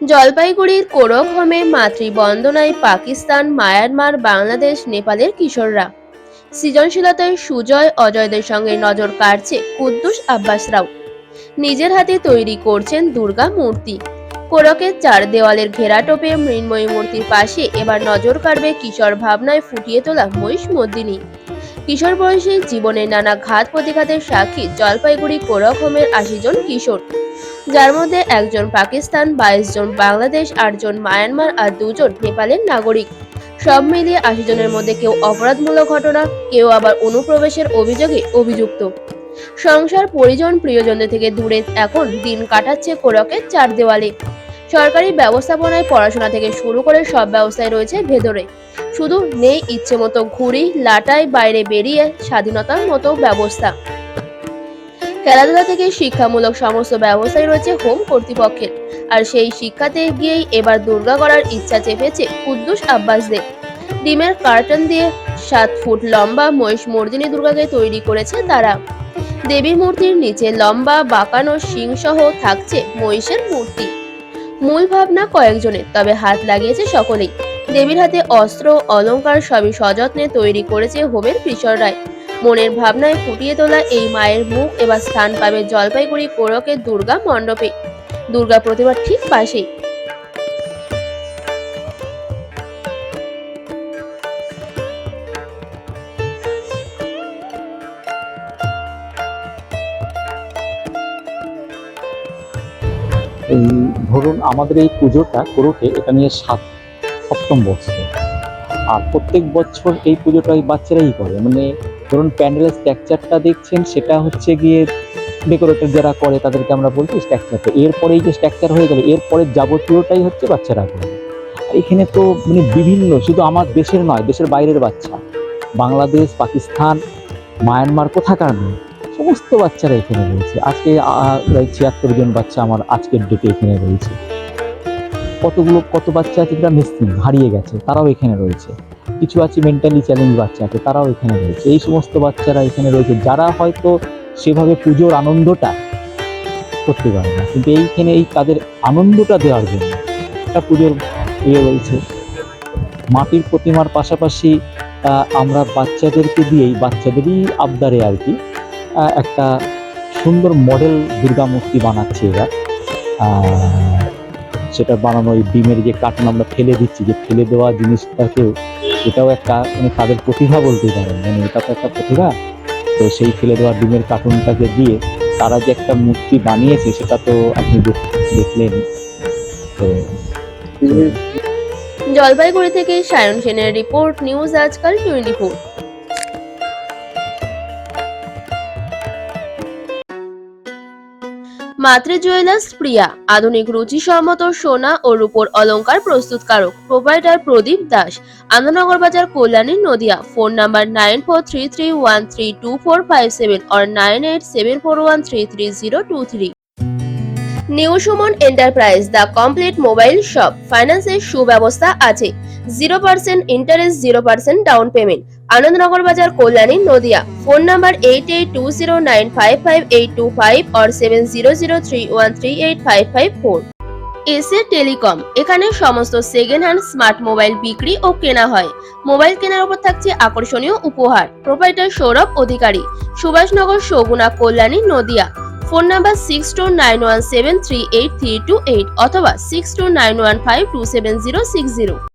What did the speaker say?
জলপাইগুড়ির কোরকহমে মাতৃবন্দনায় পাকিস্তান, মায়ানমার, বাংলাদেশ, নেপালের কিশোররা সৃজনশীলতায় সুজয় অজয়দের সঙ্গে নজর কাড়ছে কুদ্দুস আব্বাসরাও। নিজের হাতে তৈরি করছেন দুর্গা মূর্তি। কোরকের চার দেওয়ালের ঘেরাটোপে মৃন্ময়ী মূর্তির পাশে এবার নজর কাড়বে কিশোর ভাবনায় ফুটিয়ে তোলা মহিষমর্দিনী। কিশোর বয়সে জীবনের নানা ঘাত প্রতিঘাতের সাক্ষী জলপাইগুড়ি কোরকহমের ৮০ জন কিশোর, যার মধ্যে একজন পাকিস্তান, ২২ জন বাংলাদেশ, ৮ জন মায়ানমার আর ২ জন নেপালের নাগরিক। সব মিলিয়ে ৮০ জনের মধ্যে কেউ অপরাধমূলক ঘটনা, কেউ আবার অনুপ্রবেশের অভিযোগে অভিযুক্ত। সংসার, পরিজন, প্রিয়জনদের থেকে দূরে এখন দিন কাটাচ্ছে কোরকের চার দেওয়ালে। সরকারি ব্যবস্থাপনায় পড়াশোনা থেকে শুরু করে সব ব্যবস্থায় রয়েছে ভেতরে, শুধু নেই ইচ্ছে মতো ঘুড়ি লাটায় বাইরে বেরিয়ে স্বাধীনতার মতো ব্যবস্থা। খেলাধুলা থেকে শিক্ষামূলক সমস্ত ব্যবস্থাই রয়েছে হোম কর্তৃপক্ষের। আর সেই শিক্ষাতে গিয়েই এবার দুর্গা করার ইচ্ছা চেপেছে কুদ্দুস আব্বাসদের। ডিমের কার্টন দিয়ে ৭ ফুট লম্বা মহিষমর্দিনী দুর্গাকে তৈরি করেছে তারা। দেবী মূর্তির নিচে লম্বা বাঁকানো শিং সহ থাকছে মহিষের মূর্তি। মূল ভাবনা কয়েকজনের, তবে হাত লাগিয়েছে সকলেই। দেবীর হাতে অস্ত্র অলংকার সবই সযত্নে তৈরি করেছে হোমের কিশোররাই। মনের ভাবনায় ফুটিয়ে তোলা এই মায়ের মুখ এবার স্থান পাবে জলপাইগুড়ি কোরকের দুর্গা মণ্ডপে, দুর্গা প্রতিমার ঠিক পাশেই। এই ধরুন আমাদের এই পুজোটা কোরকে এটা নিয়ে সপ্তম বছর। আর প্রত্যেক বছর এই পুজোটা এই বাচ্চারাই করে। মানে ধরুন প্যান্ডেলের স্ট্রাকচারটা দেখছেন, সেটা হচ্ছে গিয়ে ডেকোরেটর যারা করে তাদেরকে আমরা বলছি স্ট্রাকচারটা। এরপরে এই যে স্ট্রাকচার হয়ে গেল, এরপরে যাবতীয়টাই হচ্ছে বাচ্চারা করে। আর এখানে তো মানে বিভিন্ন, শুধু আমার দেশের নয়, দেশের বাইরের বাচ্চা, বাংলাদেশ, পাকিস্তান, মায়ানমার, কোথাকার নেই, সমস্ত বাচ্চারা এখানে রয়েছে। আজকে ৭৬ জন বাচ্চা আমার আজকের ডেটে এখানে রয়েছে। কত বাচ্চা আছে যারা মিসিং, হারিয়ে গেছে, তারাও এখানে রয়েছে। কিছু আছে মেন্টালি চ্যালেঞ্জ বাচ্চা আছে, তারাও এখানে রয়েছে। এই সমস্ত বাচ্চারা এখানে রয়েছে যারা হয়তো সেভাবে পুজোর আনন্দটা করতে পারে না, কিন্তু এইখানে এই তাদের আনন্দটা দেওয়ার জন্য একটা পুজোর রয়েছে। মাটির প্রতিমার পাশাপাশি আমরা বাচ্চাদেরকে দিয়েই, বাচ্চাদেরই আবদারে আর কি, একটা সুন্দর মডেল দুর্গা মূর্তি বানাচ্ছে এরা। সেটা বানানো, এই ডিমের যে কার্টন আমরা ফেলে দিচ্ছি, যে ফেলে দেওয়া জিনিসটাকেও, এটাও একটা মানে তাদের প্রতিভা বলতে পারেন, মানে এটা তো একটা প্রতিভা। তো সেই ফেলে দেওয়া ডিমের কার্টুনটাকে দিয়ে তারা যে একটা মূর্তি বানিয়েছে, সেটা তো আপনি দেখলেন। তো জলপাইগুড়ি থেকে সায়ন সেনের রিপোর্ট, নিউজ আজকাল 24। মাতৃ জুয়েলার্স প্রিয়া, আধুনিক রুচিসম্মত সোনা ও রূপোর অলংকার প্রস্তুতকারক। প্রোপাইটার প্রদীপ দাস, আনন্দনগর বাজার, কল্যাণী, নদিয়া। ফোন নাম্বার 9433132457 और 9874133023। New Suman enterprise, the complete mobile shop. ফাইন্যান্সের সুব্যবস্থা আছে। 0% ইন্টারেস্ট, 0% ডাউন পেমেন্ট। আনন্দনগর বাজার, কল্যাণী, নদিয়া। ফোন নাম্বার 8820955825 और 7003138554। এসে টেলিকম, এখানে সমস্ত সেকেন্ড হ্যান্ড স্মার্ট মোবাইল বিক্রি ও কেনা হয়। মোবাইল কেনার উপর থাকছে আকর্ষণীয় উপহার। প্রোপাইটার সৌরভ অধিকারী, সুভাষনগর, সগুনা, কল্যাণী, নদিয়া। ফোন নাম্বার 6291738328 অথবা 6291527060।